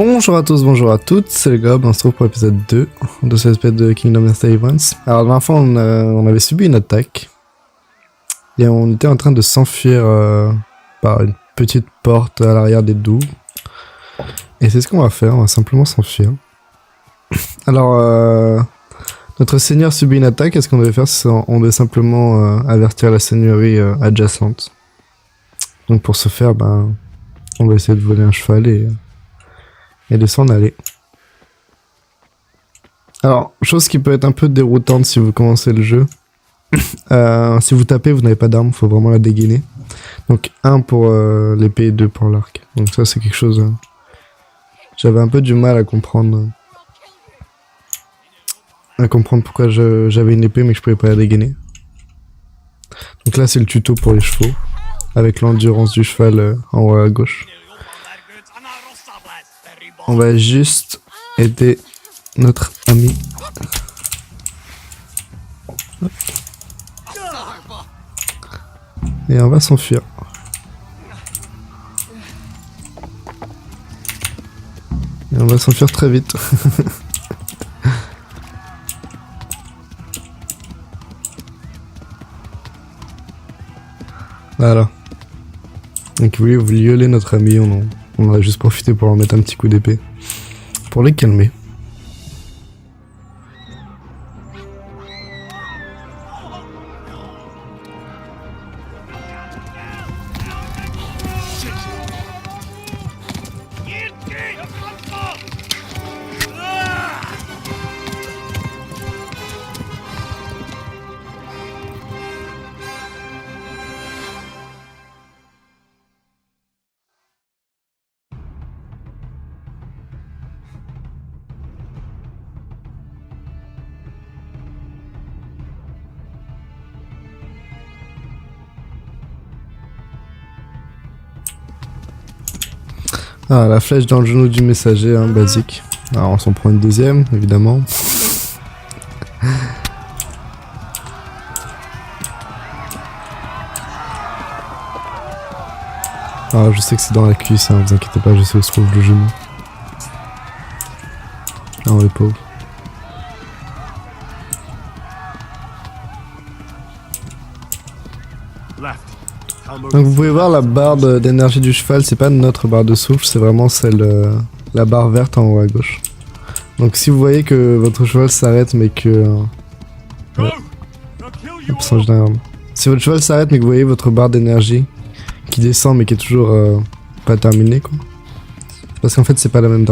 Bonjour à tous, bonjour à toutes, c'est le Gob, on se trouve pour l'épisode 2 de cet aspect de Kingdom Come Delivrance. Alors la dernière fois on avait subi une attaque et on était en train de s'enfuir par une petite porte à l'arrière des douves. Et c'est ce qu'on va faire, on va simplement s'enfuir. Alors notre seigneur subit une attaque, et ce qu'on devait faire c'est on devait simplement avertir la seigneurie adjacente. Donc pour ce faire, on va essayer de voler un cheval et de s'en aller. Alors, chose qui peut être un peu déroutante si vous commencez le jeu. Si vous tapez, vous n'avez pas d'arme, faut vraiment la dégainer. Donc 1 pour l'épée et 2 pour l'arc. Donc ça c'est quelque chose... j'avais un peu du mal à comprendre. Pourquoi j'avais une épée mais que je pouvais pas la dégainer. Donc là c'est le tuto pour les chevaux. Avec l'endurance du cheval en haut à gauche. On va juste aider notre ami. Et on va s'enfuir. Et on va s'enfuir très vite. Voilà. Donc vous voulez violer notre ami, on a juste profité pour leur mettre un petit coup d'épée. Pour les calmer. Ah, la flèche dans le genou du messager, hein, basique. Alors on s'en prend une deuxième, évidemment. Ah, je sais que c'est dans la cuisse, hein, vous inquiétez pas, je sais où se trouve le genou. Ah, les pauvres. Donc vous pouvez voir la barre d'énergie du cheval, c'est pas notre barre de souffle, c'est vraiment celle, la barre verte en haut à gauche. Donc si vous voyez que votre cheval s'arrête mais que... Si votre cheval s'arrête mais que vous voyez votre barre d'énergie qui descend mais qui est toujours pas terminée quoi. Parce qu'en fait c'est pas la même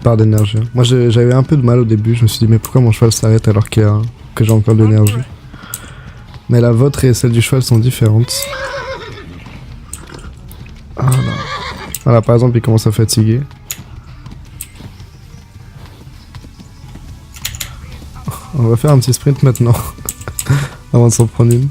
barre d'énergie. Moi j'avais un peu de mal au début, je me suis dit mais pourquoi mon cheval s'arrête alors que j'ai encore de l'énergie. Mais la vôtre et celle du cheval sont différentes. Voilà, par exemple, il commence à fatiguer. On va faire un petit sprint maintenant, avant de s'en prendre une.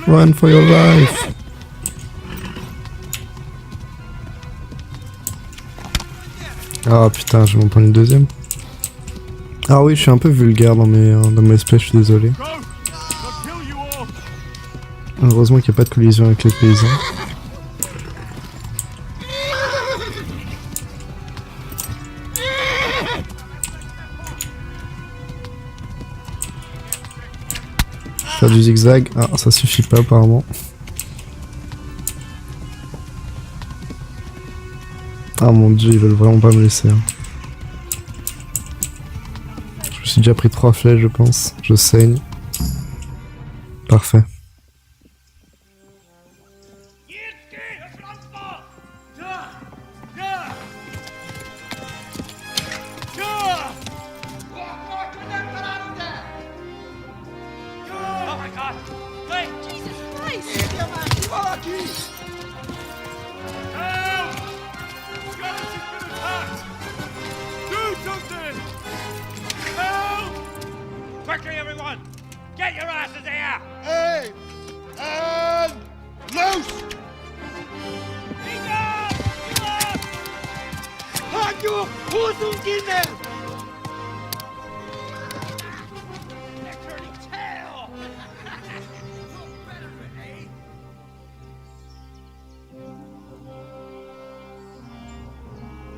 Run for your life! Ah putain, je vais m'en prendre une deuxième. Ah oui, je suis un peu vulgaire dans mes espèces, je suis désolé. Heureusement qu'il n'y a pas de collision avec les paysans. Faire du zigzag, ah ça suffit pas apparemment. Ah mon dieu, ils veulent vraiment pas me laisser. Hein. Je me suis déjà pris 3 flèches je pense, je saigne. Parfait. Quickly, everyone! Get your asses here! Hey! And loose! you! Turning tail!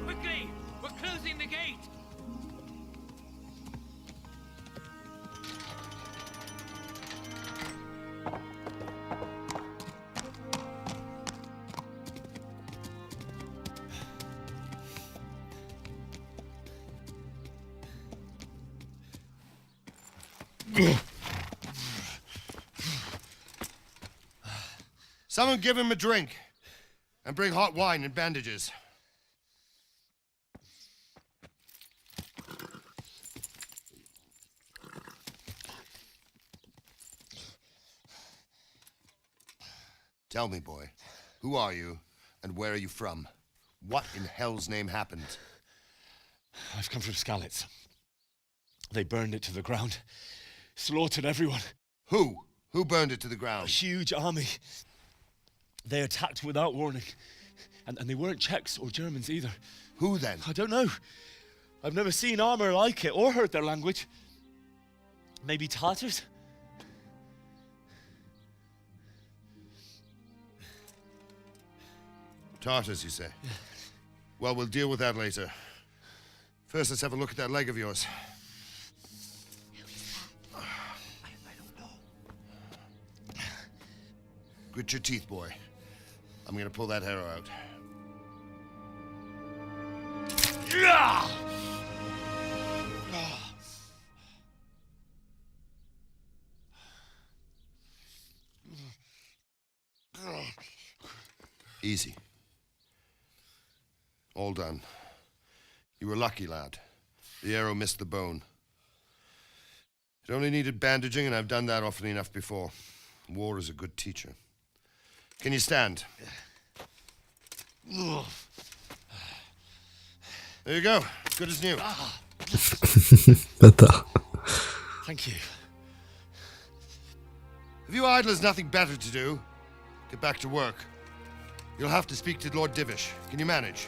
Quickly! We're closing the gate! Someone give him a drink. And bring hot wine and bandages. Tell me, boy, who are you and where are you from? What in hell's name happened? I've come from Skalitz. They burned it to the ground. Slaughtered everyone. Who? Who burned it to the A ground? huge army. They attacked without warning. And they weren't Czechs or Germans either. Who then? I don't know. I've never seen armor like it or heard their language. Maybe Tatars? Tartars, you say? Yeah. Well, we'll deal with that later. First, let's have a look at that leg of yours. I don't know. Grit your teeth, boy. I'm gonna pull that arrow out. Easy. All done. You were lucky, lad. The arrow missed the bone. It only needed bandaging, and I've done that often enough before. War is a good teacher. Can you stand? There you go. Good as new. Bâtard. Thank you. If you idlers nothing better to do, get back to work. You'll have to speak to Lord Divish. Can you manage?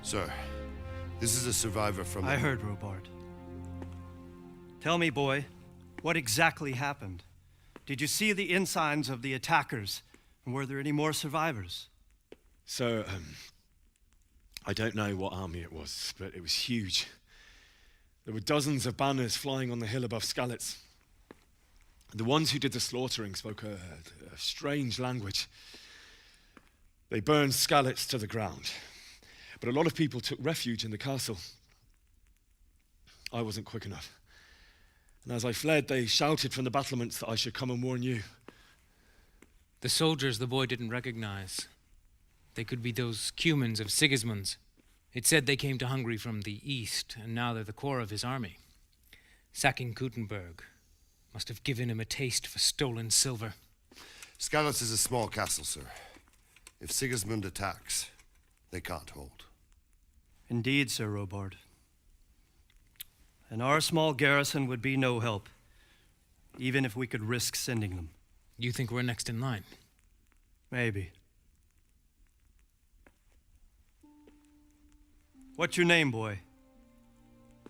Sir, this is a survivor from... I heard, Robard. Tell me, boy, what exactly happened? Did you see the ensigns of the attackers? And were there any more survivors? So, I don't know what army it was, but it was huge. There were dozens of banners flying on the hill above Skalitz. The ones who did the slaughtering spoke a strange language. They burned Skalitz to the ground. But a lot of people took refuge in the castle. I wasn't quick enough. And as I fled, they shouted from the battlements that I should come and warn you. The soldiers the boy didn't recognize. They could be those Cumans of Sigismund's. It said they came to Hungary from the east, and now they're the core of his army. Sacking Gutenberg must have given him a taste for stolen silver. Skalitz is a small castle, sir. If Sigismund attacks, they can't hold. Indeed, Sir Robard. And our small garrison would be no help, even if we could risk sending them. You think we're next in line? Maybe. What's your name, boy?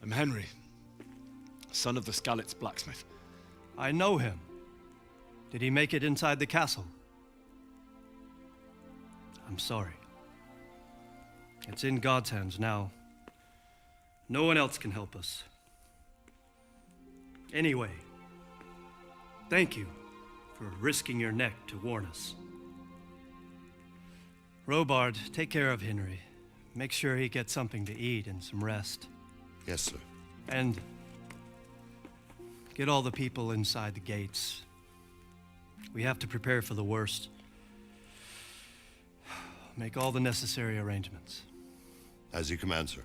I'm Henry, son of the Skalitz blacksmith. I know him. Did he make it inside the castle? I'm sorry. It's in God's hands now. No one else can help us. Anyway, thank you for risking your neck to warn us. Robard, take care of Henry. Make sure he gets something to eat and some rest. Yes, sir. And get all the people inside the gates. We have to prepare for the worst. Make all the necessary arrangements. As you command, sir.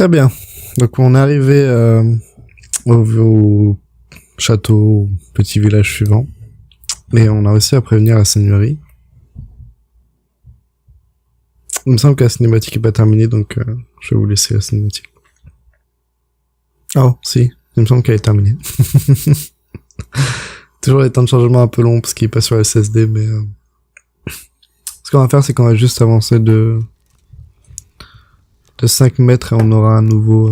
Très bien. Donc on est arrivé au château, au petit village suivant. Et on a réussi à prévenir la seigneurie. Il me semble que la cinématique est pas terminée, donc je vais vous laisser la cinématique. Oh, si, il me semble qu'elle est terminée. Toujours les temps de chargement un peu longs parce qu'il est pas sur SSD, mais... Ce qu'on va faire, c'est qu'on va juste avancer de 5 mètres et on aura à nouveau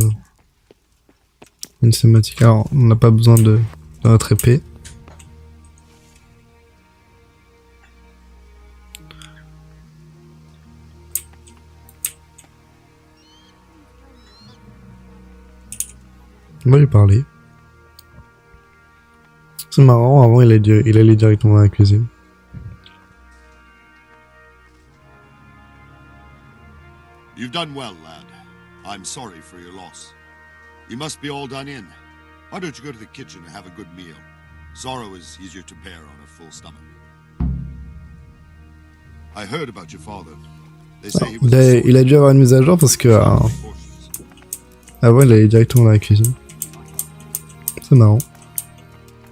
une cinématique. Alors, on n'a pas besoin de notre épée. On va lui parler. C'est marrant, avant il allait directement dans la cuisine. You've done well, lad. I'm sorry for your loss. You must be all done in. Why don't you go to the kitchen and have a good meal? Sorrow is easier to bear on a full stomach. I heard about your father. They say he was Il a dû avoir une mise à jour parce que avant il allait directement dans la cuisine. C'est marrant.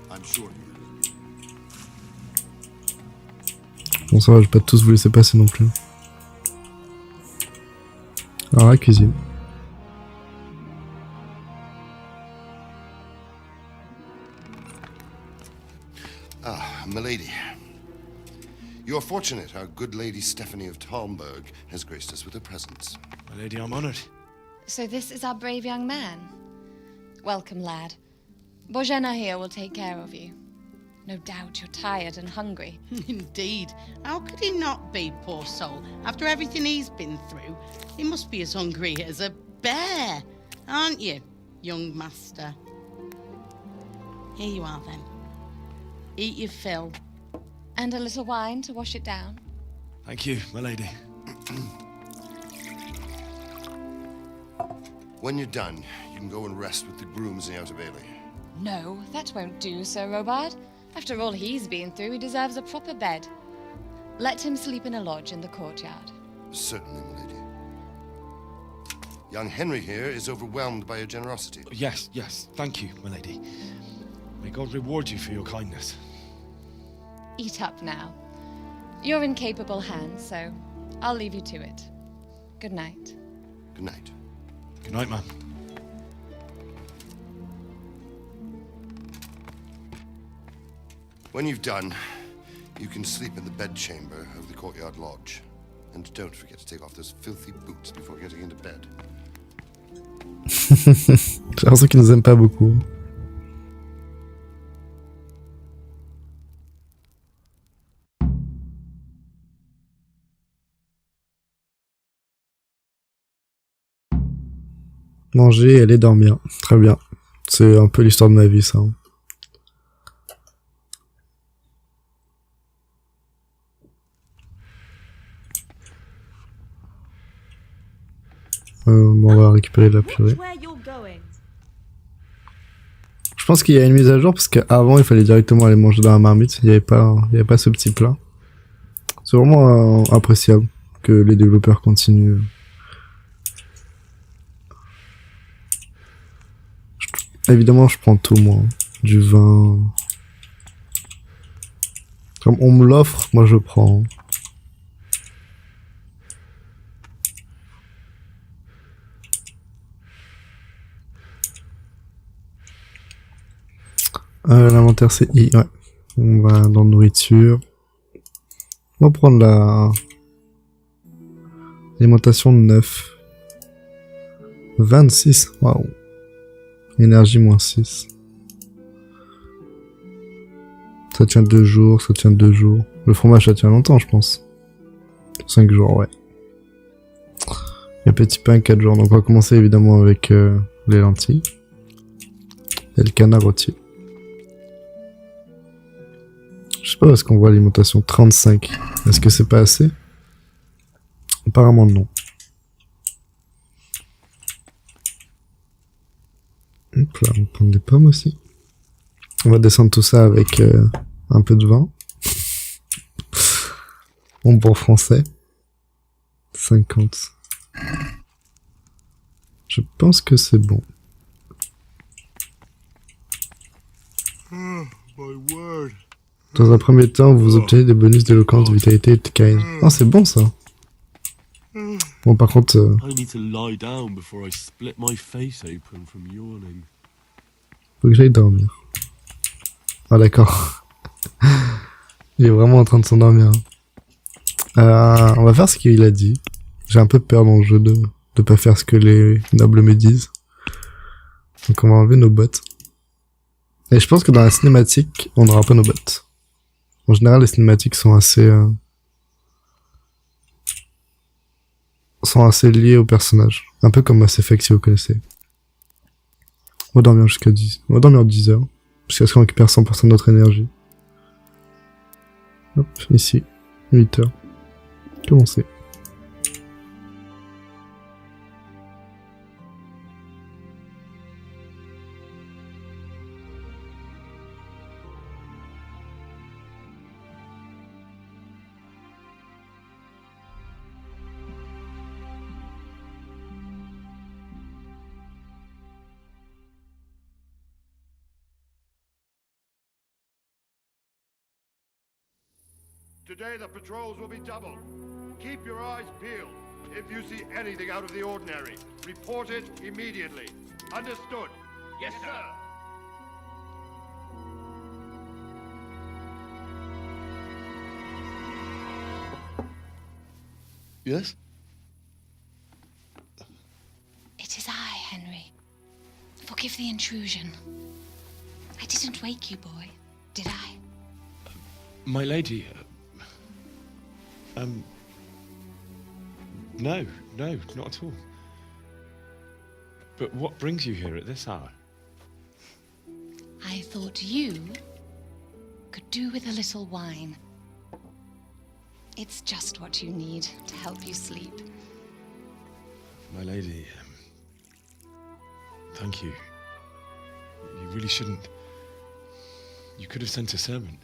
I'm sure. Bon ça va, je vais pas tous vous laisser passer non plus. Alors la cuisine. Ah, milady. You are fortunate our good lady Stephanie of Talmberg has graced us with her presence. My lady, I'm honoured. So this is our brave young man. Welcome, lad. Bojena here will take care of you. No doubt you're tired and hungry. Indeed. How could he not be, poor soul? After everything he's been through, he must be as hungry as a bear, aren't you, young master? Here you are, then. Eat your fill. And a little wine to wash it down. Thank you, my lady. When you're done, you can go and rest with the grooms in the Outer Bailey. No, that won't do, Sir Robard. After all he's been through, he deserves a proper bed. Let him sleep in a lodge in the courtyard. Certainly, milady. Young Henry here is overwhelmed by your generosity. Yes, thank you, my lady. May God reward you for your kindness. Eat up now. You're in capable hands, so I'll leave you to it. Good night. Good night. Good night, ma'am. When you've done, you can sleep in the bedchamber of the courtyard lodge. And don't forget to take off those filthy boots before getting into bed. J'ai l'impression qu'ils nous aiment pas beaucoup. Manger et aller dormir. Très bien. C'est un peu l'histoire de ma vie, ça. Bon, on va récupérer de la purée. Je pense qu'il y a une mise à jour parce qu'avant il fallait directement aller manger dans la marmite. Il y avait pas ce petit plat. C'est vraiment appréciable que les développeurs continuent. Évidemment, je prends tout, moi. Du vin. Comme on me l'offre, moi je prends. L'inventaire c'est I, ouais. On va dans nourriture. On va prendre l'alimentation de 9. 26, waouh. Énergie moins 6. Ça tient 2 jours, ça tient 2 jours. Le fromage ça tient longtemps je pense. 5 jours, ouais. Et petit pain 4 jours. Donc on va commencer évidemment avec les lentilles. Et le canard rôti. Je sais pas où est-ce qu'on voit l'alimentation 35. Est-ce que c'est pas assez? Apparemment non. Hop là, on va prendre des pommes aussi. On va descendre tout ça avec un peu de vin. Bon français. 50. Je pense que c'est bon. Dans un premier temps, vous obtenez des bonus d'éloquence, de vitalité et de charisme. Ah, c'est bon ça. Bon, par contre... I need to lie down before I split my face open from yawning. Faut que j'aille dormir. Ah d'accord. Il est vraiment en train de s'endormir. On va faire ce qu'il a dit. J'ai un peu peur dans le jeu de pas faire ce que les nobles me disent. Donc on va enlever nos bottes. Et je pense que dans la cinématique, on n'aura pas nos bottes. En général, les cinématiques sont assez liées au personnage. Un peu comme Mass Effect si vous connaissez. On va dormir jusqu'à 10. On va dormir 10 heures. Jusqu'à ce qu'on récupère 100% de notre énergie. Hop, ici. 8 heures. Commencez. Today the patrols will be doubled. Keep your eyes peeled. If you see anything out of the ordinary, report it immediately. Understood? Yes, sir. Yes? It is I, Henry. Forgive the intrusion. I didn't wake you, boy, did I? My lady, no, not at all. But what brings you here at this hour? I thought you could do with a little wine. It's just what you need to help you sleep. My lady, thank you. You really shouldn't. You could have sent a servant.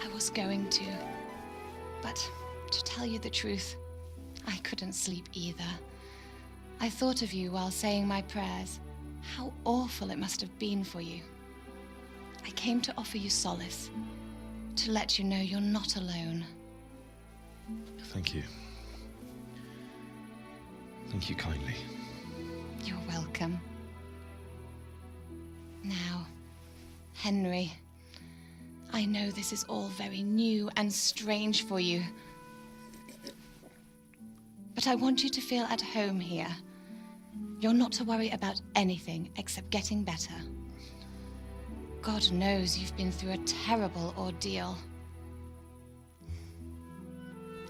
I was going to, but to tell you the truth, I couldn't sleep either. I thought of you while saying my prayers. How awful it must have been for you. I came to offer you solace, to let you know you're not alone. Thank you. Thank you kindly. You're welcome. Now, Henry, I know this is all very new and strange for you. But I want you to feel at home here. You're not to worry about anything except getting better. God knows you've been through a terrible ordeal.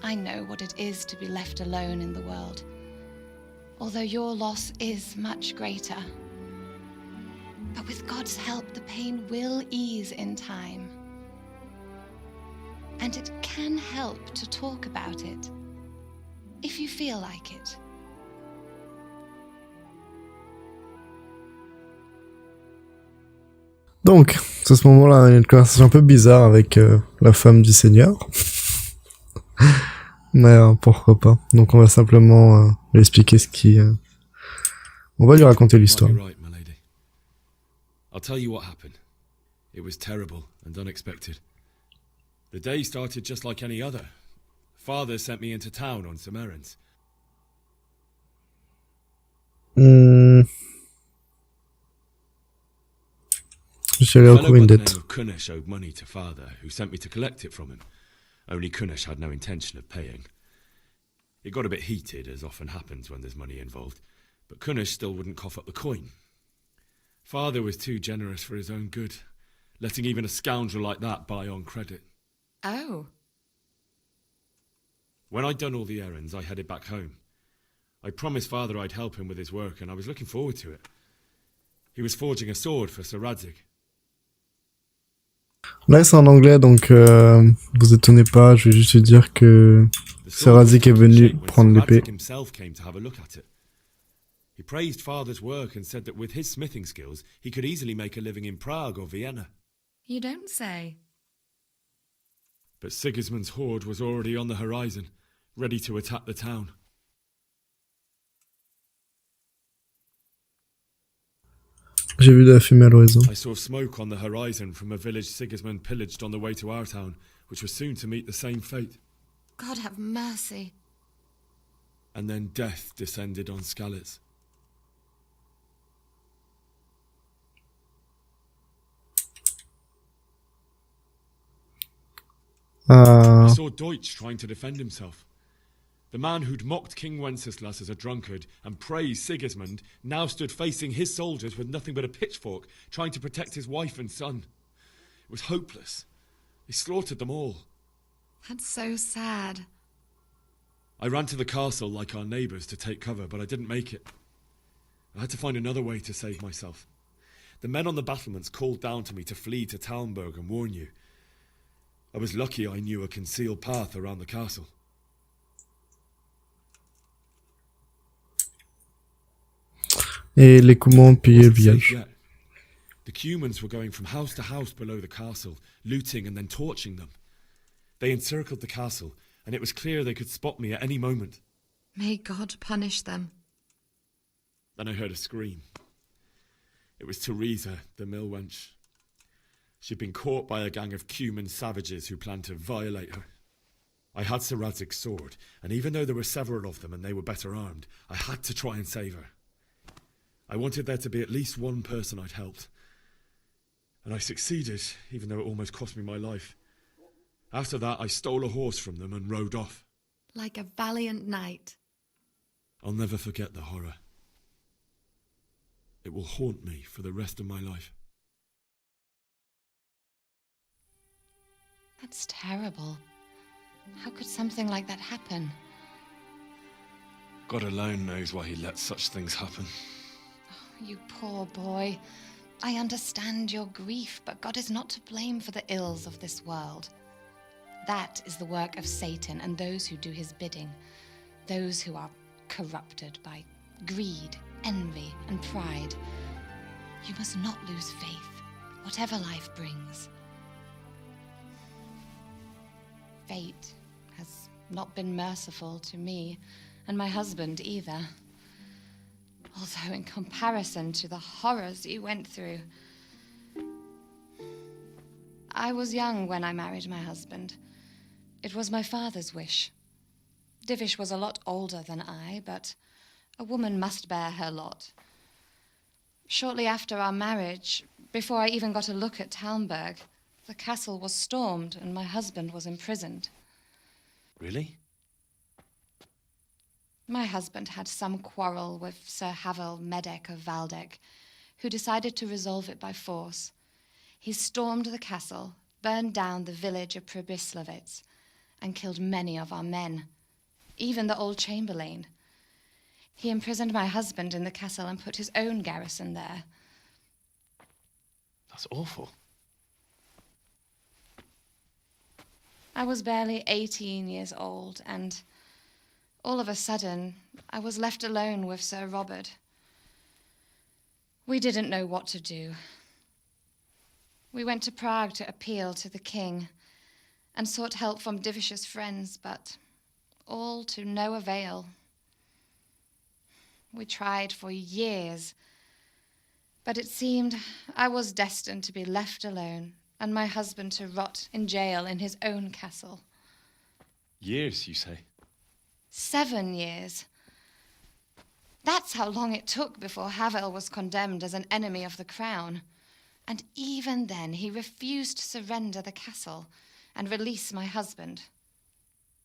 I know what it is to be left alone in the world, although your loss is much greater. But with God's help, the pain will ease in time. And it can help to talk about it, if you feel like it. Donc, à ce moment-là, on a une conversation un peu bizarre avec la femme du Seigneur. Mais pourquoi pas. Donc on va simplement lui expliquer ce qui... On va lui raconter l'histoire. Right, my lady. I'll tell you what happened. It was terrible and unexpected. The day started just like any other. Father sent me into town on some errands. Je suis allé recouvrir une dette. Kunesh owed money to Father, who sent me to collect it from him. Only Kunesh had no intention of paying. It got a bit heated, as often happens when there's money involved, but Kunesh still wouldn't cough up the coin. Father was too generous for his own good, letting even a scoundrel like that buy on credit. Oh. When I'd done all the errands, I headed back home. I promised Father I'd help him with his work, and I was looking forward to it. He was forging a sword for Sir Radzig. Là c'est en anglais, donc vous étonnez pas, je vais juste dire que Sir Radzig est venu prendre l'épée. He praised Father's work and said that with his smithing skills, he could easily make a living in Prague or Vienna. You don't say. But Sigismund's horde was already on the horizon, ready to attack the town. J'ai vu de la fumée à l'horizon. I saw smoke on the horizon from a village Sigismund pillaged on the way to our town, which was soon to meet the same fate. God have mercy. And then death descended on Skalitz. I saw Deutsch trying to defend himself. The man who'd mocked King Wenceslas as a drunkard and praised Sigismund now stood facing his soldiers with nothing but a pitchfork, trying to protect his wife and son. It was hopeless. He slaughtered them all. That's so sad. I ran to the castle like our neighbours to take cover, but I didn't make it. I had to find another way to save myself. The men on the battlements called down to me to flee to Talmberg and warn you. I was lucky I knew a concealed path around the castle. Et les comment piller le village. The Cumans were going from house to house below the castle, looting and then torching them. They encircled the castle, and it was clear they could spot me at any moment. May God punish them. Then I heard a scream. It was Teresa, the mill wench. She'd been caught by a gang of Cuman savages who planned to violate her. I had Sir Radzig's sword, and even though there were several of them and they were better armed, I had to try and save her. I wanted there to be at least one person I'd helped. And I succeeded, even though it almost cost me my life. After that, I stole a horse from them and rode off. Like a valiant knight. I'll never forget the horror. It will haunt me for the rest of my life. That's terrible. How could something like that happen? God alone knows why he lets such things happen. Oh, you poor boy. I understand your grief, but God is not to blame for the ills of this world. That is the work of Satan and those who do his bidding. Those who are corrupted by greed, envy, and pride. You must not lose faith, whatever life brings. Fate has not been merciful to me, and my husband either. Although in comparison to the horrors you went through. I was young when I married my husband. It was my father's wish. Divish was a lot older than I, but a woman must bear her lot. Shortly after our marriage, before I even got a look at Talmberg, the castle was stormed and my husband was imprisoned. Really? My husband had some quarrel with Sir Havel Medek of Valdek, who decided to resolve it by force. He stormed the castle, burned down the village of Pribyslavitz, and killed many of our men, even the old chamberlain. He imprisoned my husband in the castle and put his own garrison there. That's awful. I was barely 18 years old, and all of a sudden, I was left alone with Sir Robert. We didn't know what to do. We went to Prague to appeal to the king and sought help from Divish's friends, but all to no avail. We tried for years, but it seemed I was destined to be left alone and my husband to rot in jail in his own castle. Years, you say? 7 years. That's how long it took before Havel was condemned as an enemy of the crown. And even then, he refused to surrender the castle and release my husband.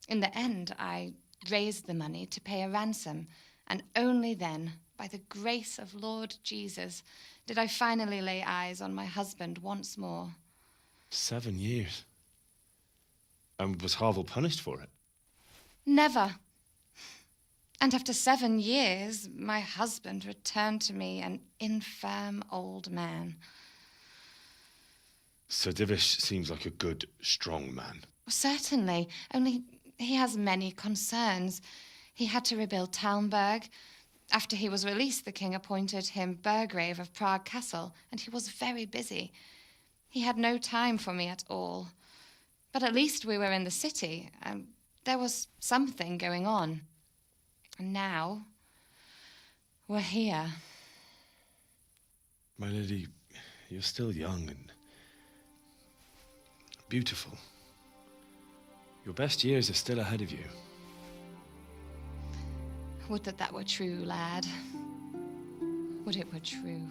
In the end, I raised the money to pay a ransom, and only then, by the grace of Lord Jesus, did I finally lay eyes on my husband once more. 7 years? And was Havel punished for it? Never. And after 7 years, my husband returned to me an infirm old man. Sir Divish seems like a good, strong man. Certainly, only he has many concerns. He had to rebuild Talmberg. After he was released, the king appointed him Burgrave of Prague Castle, and he was very busy. He had no time for me at all. But at least we were in the city, and there was something going on. And now, we're here. My lady, you're still young and beautiful. Your best years are still ahead of you. Would that that were true, lad. Would it were true.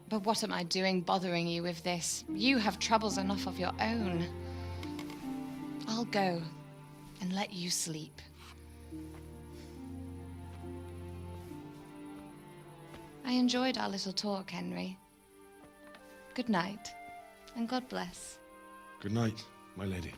But what am I doing bothering you with this? You have troubles enough of your own. I'll go and let you sleep. I enjoyed our little talk, Henry. Good night, and God bless. Good night, my lady.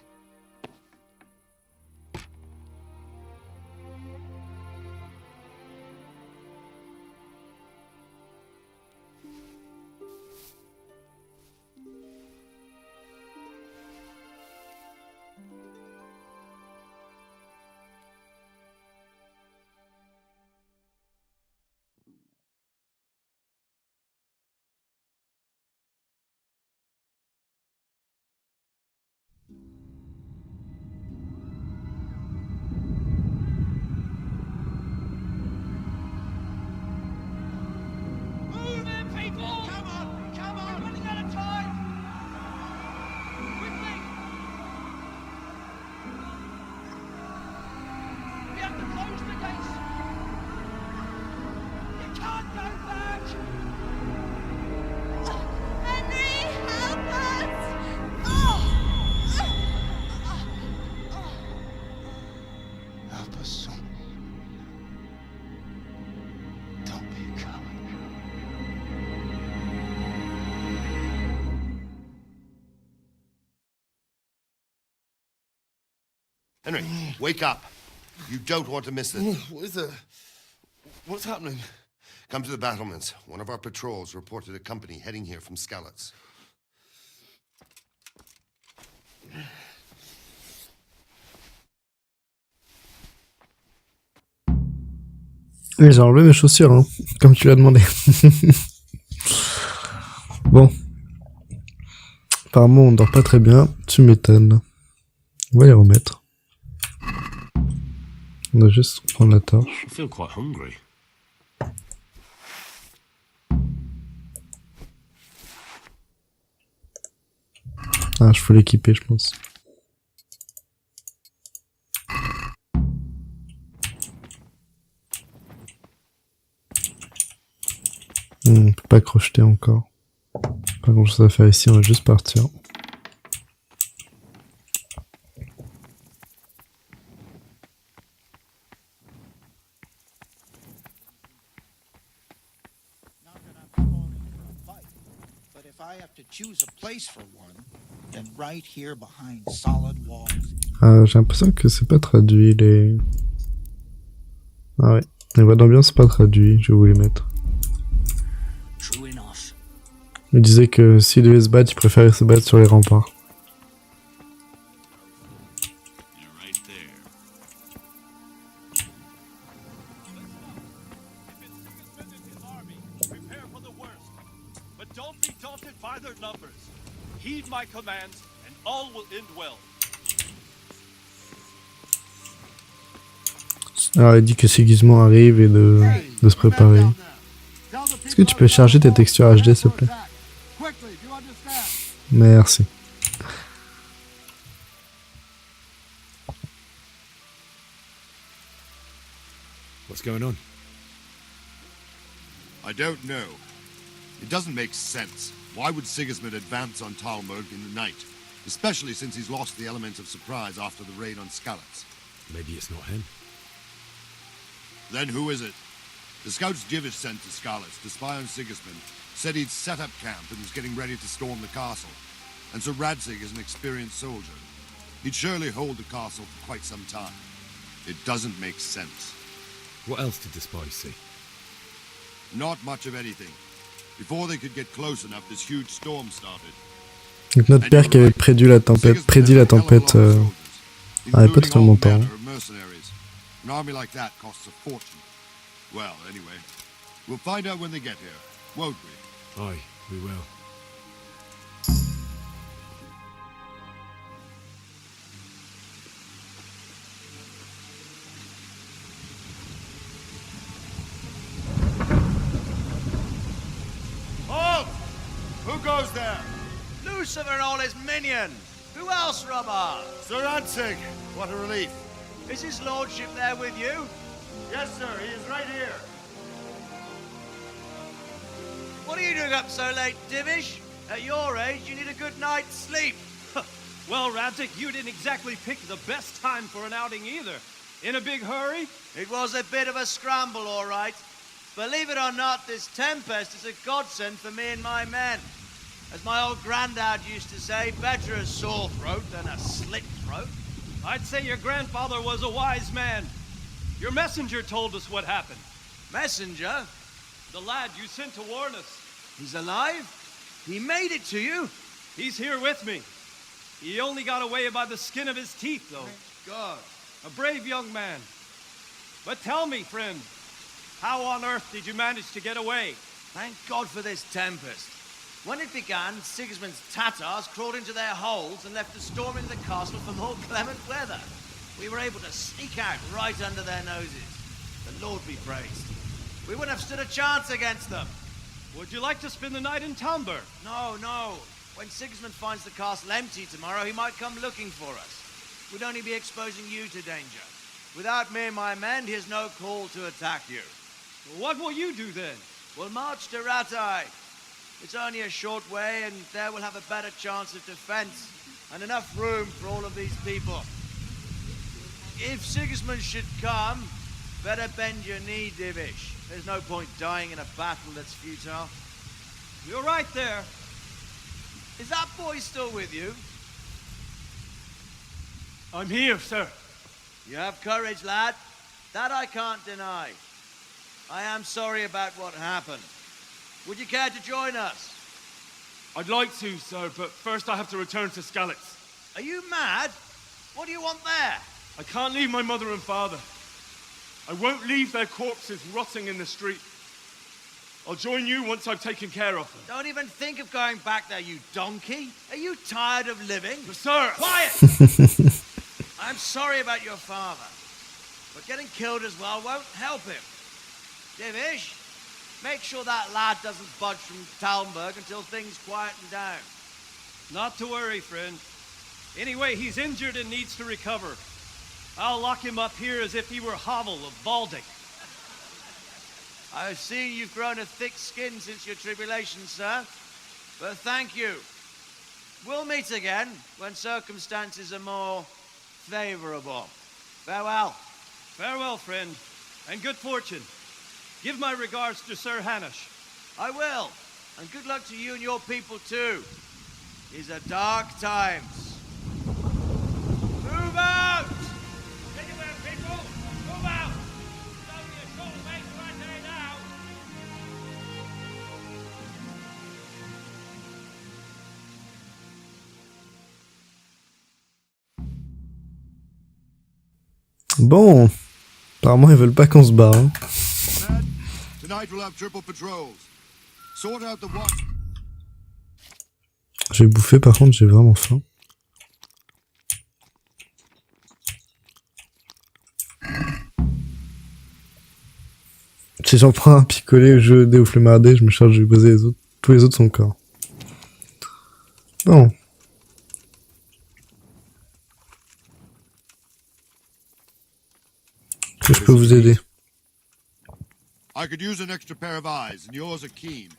Henry, wake up. You don't want to miss this. What is it? What's happening? Come to the battlements. One of our patrols reported a company heading here from Skalitz. Et j'ai enlevé mes chaussures, hein, comme tu l'as demandé. Bon. Apparemment, on dort pas très bien. Tu m'étonnes. On va les remettre. On va juste prendre la torche. I feel quite hungry. Ah, je faut l'équiper, je pense. On peut pas crocheter encore. Pas grand chose à faire ici, on va juste partir. J'ai l'impression que c'est pas traduit les... Ah ouais, les voix d'ambiance c'est pas traduit, je vais vous les mettre. Il me disait que s'il devait se battre, il préférait se battre sur les remparts. Alors il dit que Sigismond arrive et de se préparer. Est-ce que tu peux charger tes textures HD s'il te plaît? Merci. What's going on? I don't know. It doesn't make sense. Why would Sigismund advance on Talmud in the night? Especially since he's lost the element of surprise after the raid on Skalitz. Maybe it's not him. Then who is it? The scouts Jivish sent to Skalitz to spy on Sigismund said he'd set up camp and was getting ready to storm the castle. And so Radzig is an experienced soldier. He'd surely hold the castle for quite some time. It doesn't make sense. What else did the spies see? Not much of anything. Before they could get close enough, this huge storm started. Donc notre père qui avait prédit la tempête, avait pas totalement tort. An army like that costs a fortune. Well, anyway, we'll find out when they get here, won't we? Aye, we will. goes there? Lucifer and all his minions. Who else, Robert? Sir Ansig. What a relief. Is his lordship there with you? Yes, sir. He is right here. What are you doing up so late, Divish? At your age, you need a good night's sleep. Well, Radzik, you didn't exactly pick the best time for an outing either. In a big hurry? It was a bit of a scramble, all right. Believe it or not, this tempest is a godsend for me and my men. As my old granddad used to say, better a sore throat than a slit throat. I'd say your grandfather was a wise man. Your messenger told us what happened. Messenger? The lad you sent to warn us. He's alive? He made it to you? He's here with me. He only got away by the skin of his teeth, though. Thank God. A brave young man. But tell me, friend, how on earth did you manage to get away? Thank God for this tempest. When it began, Sigismund's Tatars crawled into their holes and left us storming the castle for more clement weather. We were able to sneak out right under their noses. The Lord be praised. We wouldn't have stood a chance against them. Would you like to spend the night in Talmberg? No, no. When Sigismund finds the castle empty tomorrow, he might come looking for us. We'd only be exposing you to danger. Without me and my men, he has no call to attack you. What will you do then? We'll march to Ratai. It's only a short way, and there we'll have a better chance of defense and enough room for all of these people. If Sigismund should come, better bend your knee, Divish. There's no point dying in a battle that's futile. You're right there. Is that boy still with you? I'm here, sir. You have courage, lad. That I can't deny. I am sorry about what happened. Would you care to join us? I'd like to, sir, but first I have to return to Skalitz. Are you mad? What do you want there? I can't leave my mother and father. I won't leave their corpses rotting in the street. I'll join you once I've taken care of them. Don't even think of going back there, you donkey. Are you tired of living? But sir! Quiet! I'm sorry about your father, but getting killed as well won't help him. Divish, make sure that lad doesn't budge from Talmberg until things quieten down. Not to worry, friend. Anyway, he's injured and needs to recover. I'll lock him up here as if he were Havel of Baldic. I've seen you've grown a thick skin since your tribulation, sir. But thank you. We'll meet again when circumstances are more favorable. Farewell. Farewell, friend, and good fortune. Give my regards to Sir Hanush. I will. And good luck to you and your people, too. These are dark times. Move out! Anywhere, people! Move out! It's only a short way to right there now! Bon, apparemment ils veulent pas qu'on se barre. Hein. Tonight we'll have triple patrols. Sort out the watch. J'ai bouffé, par contre, j'ai vraiment faim. Si j'en prends un picolé, je dé ou flemmardé, je me charge de poser les autres. Tous les autres sont corps. Bon. Que je peux vous aider? I could use an extra pair of eyes, and yours are keen.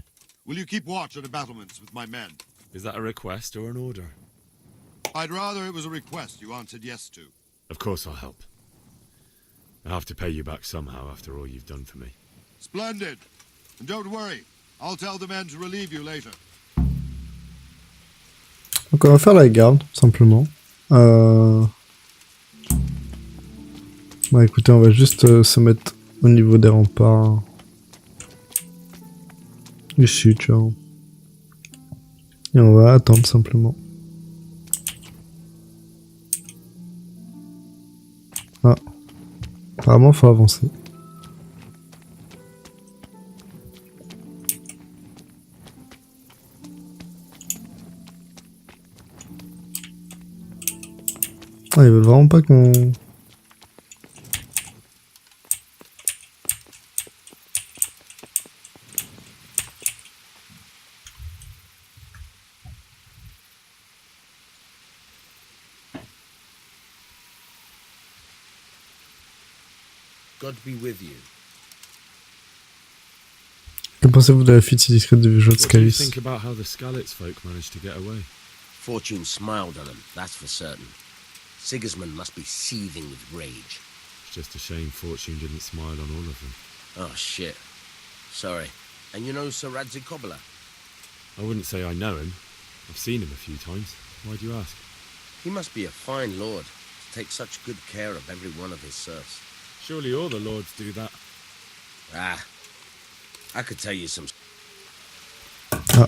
Will you keep watch on the battlements with my men? Is that a request or an order? I'd rather it was a request you answered yes to. Of course I'll help. I have to pay you back somehow after all you've done for me. Splendid. And don't worry, I'll tell the men to relieve you later. Donc on va faire la garde, simplement. Bah écoutez, on va juste se mettre au niveau des remparts. Ici, tu vois. Et on va attendre simplement. Ah. Apparemment, faut avancer. Ah, ils veulent vraiment pas qu'on... God be with you. Que pensez-vous de la fuite si discrète du villageois de What do you Scalis? think about how the Skalitz folk managed to get away? Fortune smiled on him, that's for certain. Sigismund must be seething with rage. It's just a shame Fortune didn't smile on all of them. Oh, shit. Sorry. And you know Sir Radzig Kobyla? I wouldn't say I know him. I've seen him a few times. Why do you ask? He must be a fine lord to take such good care of every one of his serfs. Surely all the lords do that. Ah, I could tell you some... Ah.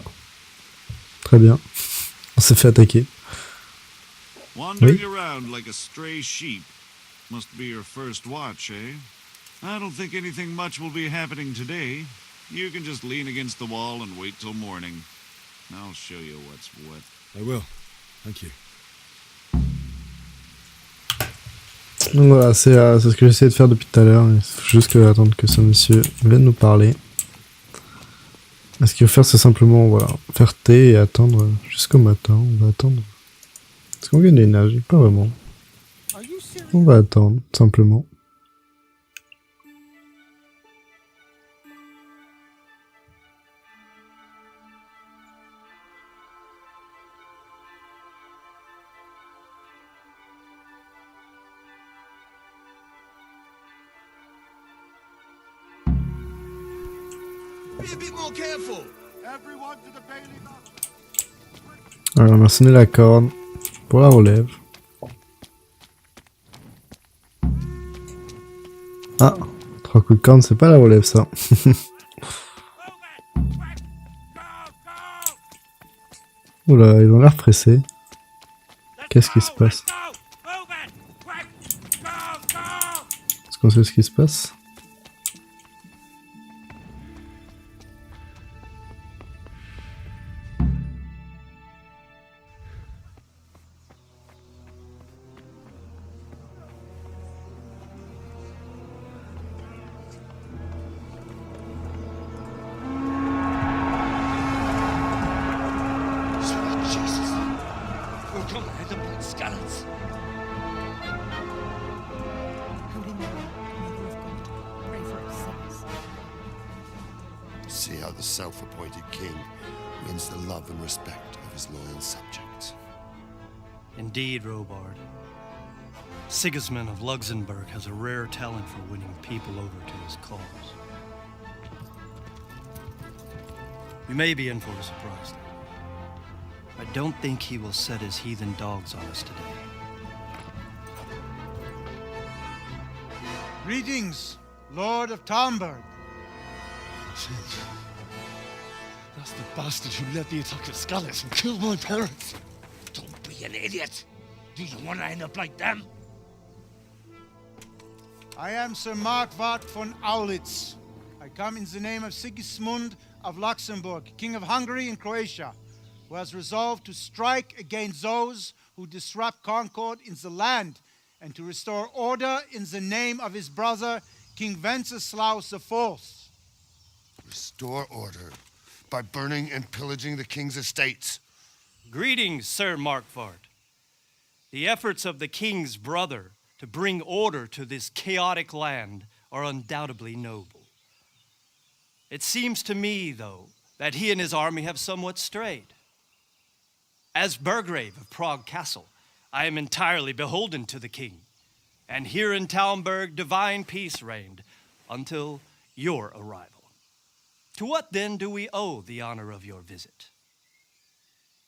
Très bien. On s'est fait attaquer. Wandering Oui. around like a stray sheep. Must be your first watch, eh? I don't think anything much will be happening today. You can just lean against the wall and wait till morning. I'll show you what's what. I will. Thank you. Donc voilà, c'est ce que j'essayais de faire depuis tout à l'heure. Il faut juste attendre que ce monsieur vienne nous parler. Et ce qu'il faut faire, c'est simplement voilà, faire thé et attendre jusqu'au matin. On va attendre. Est-ce qu'on gagne de l'énergie? Pas vraiment. On va attendre, simplement. Be a bit more careful. Everyone to the Bailey. Alors, on a sonné la corde pour la relève. Ah, 3 coups de corne, c'est pas la relève ça. Oula, ils ont l'air pressés. Qu'est-ce qui se passe? Est-ce qu'on sait ce qui se passe? See how the self-appointed king wins the love and respect of his loyal subjects. Indeed, Robard. Sigismund of Luxembourg has a rare talent for winning people over to his cause. We may be in for a surprise. I don't think he will set his heathen dogs on us today. Greetings, Lord of Talmberg. That's the bastard who led the attack at Skalitz and killed my parents. Don't be an idiot. Do you want to end up like them? I am Sir Markwart von Aulitz. I come in the name of Sigismund of Luxembourg, King of Hungary and Croatia, who has resolved to strike against those who disrupt concord in the land and to restore order in the name of his brother, King Wenceslaus IV. Restore order by burning and pillaging the king's estates. Greetings, Sir Markwart. The efforts of the king's brother to bring order to this chaotic land are undoubtedly noble. It seems to me, though, that he and his army have somewhat strayed. As Burgrave of Prague Castle, I am entirely beholden to the king, and here in Talmberg divine peace reigned until your arrival. To what then do we owe the honor of your visit?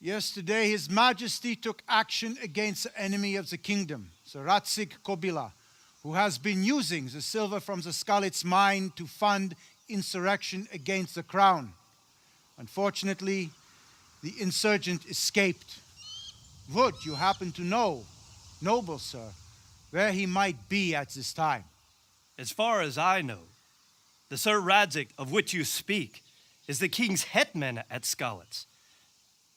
Yesterday, His Majesty took action against the enemy of the kingdom, Sir Radzig Kobyla, who has been using the silver from the Skalitz mine to fund insurrection against the crown. Unfortunately, the insurgent escaped. Would you happen to know, noble sir, where he might be at this time? As far as I know, the Sir Radzig of which you speak is the king's hetman at Skalitz.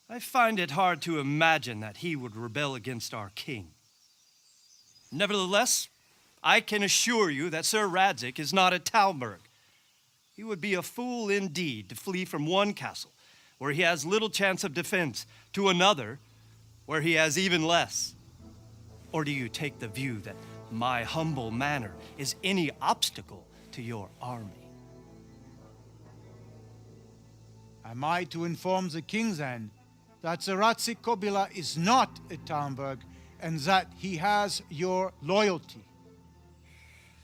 I find it hard to imagine that he would rebel against our king. Nevertheless, I can assure you that Sir Radzig is not at Talmberg. He would be a fool indeed to flee from one castle where he has little chance of defense to another where he has even less. Or do you take the view that my humble manner is any obstacle to your army. Am I to inform the king then that the Ratzik Kobila is not at Talmberg and that he has your loyalty?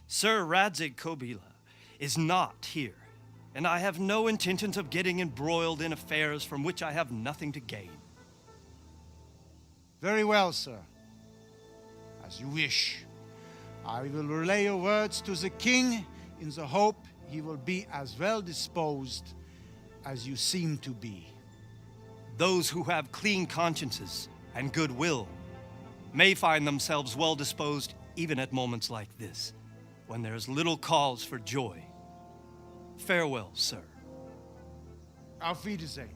Sir Radzig Kobila is not here, and I have no intentions of getting embroiled in affairs from which I have nothing to gain. Very well, sir. As you wish. I will relay your words to the king in the hope he will be as well disposed as you seem to be. Those who have clean consciences and goodwill may find themselves well disposed even at moments like this, when there is little cause for joy. Farewell, sir. Auf Wiedersehen.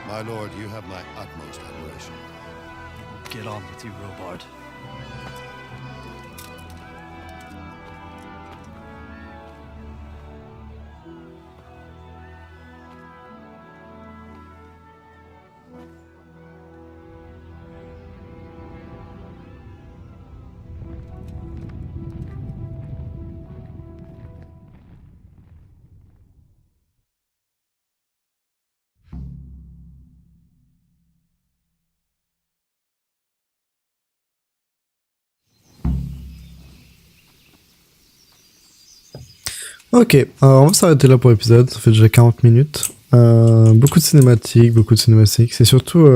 My lord, you have my utmost admiration. Get on with you, Robard. Ok, alors on va s'arrêter là pour l'épisode, ça fait déjà 40 minutes. Beaucoup de cinématiques, c'est surtout...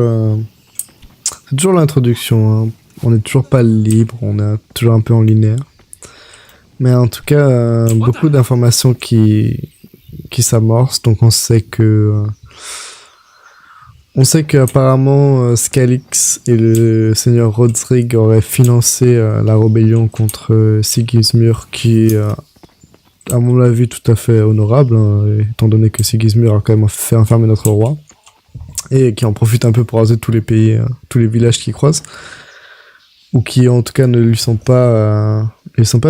c'est toujours l'introduction, hein. On n'est toujours pas libre, on est toujours un peu en linéaire. Mais en tout cas, beaucoup d'informations qui s'amorcent, donc on sait que... on sait qu'apparemment Scalix et le seigneur Rodrigue auraient financé la rébellion contre Sigismur qui... à mon avis, tout à fait honorable, hein, étant donné que Sigismur a quand même fait enfermer notre roi, et qui en profite un peu pour raser tous les pays, tous les villages qu'il croise, ou qui en tout cas ne lui sont pas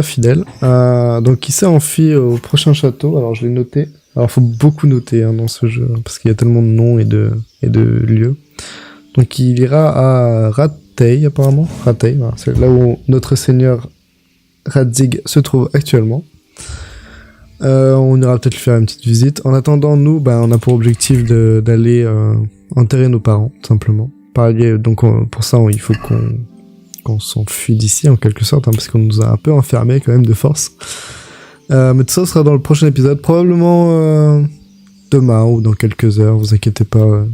fidèles. Donc il s'est enfui au prochain château, alors je l'ai noté. Alors il faut beaucoup noter dans ce jeu, parce qu'il y a tellement de noms et de lieux. Donc il ira à Ratay, apparemment. Ratay, voilà, c'est là où notre seigneur Radzig se trouve actuellement. On ira peut-être lui faire une petite visite. En attendant, nous, on a pour objectif d'aller enterrer nos parents, tout simplement. Donc pour ça, il faut qu'on s'enfuit d'ici, en quelque sorte, hein, parce qu'on nous a un peu enfermés quand même de force. Mais tout ça sera dans le prochain épisode, probablement demain ou dans quelques heures, vous inquiétez pas.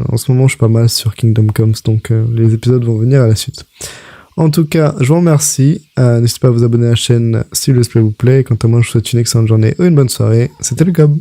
En ce moment, je suis pas mal sur Kingdom Come, donc les épisodes vont venir à la suite. En tout cas, je vous remercie. N'hésitez pas à vous abonner à la chaîne si le let's play vous plaît. Quant à moi, je vous souhaite une excellente journée ou une bonne soirée. C'était le Cob.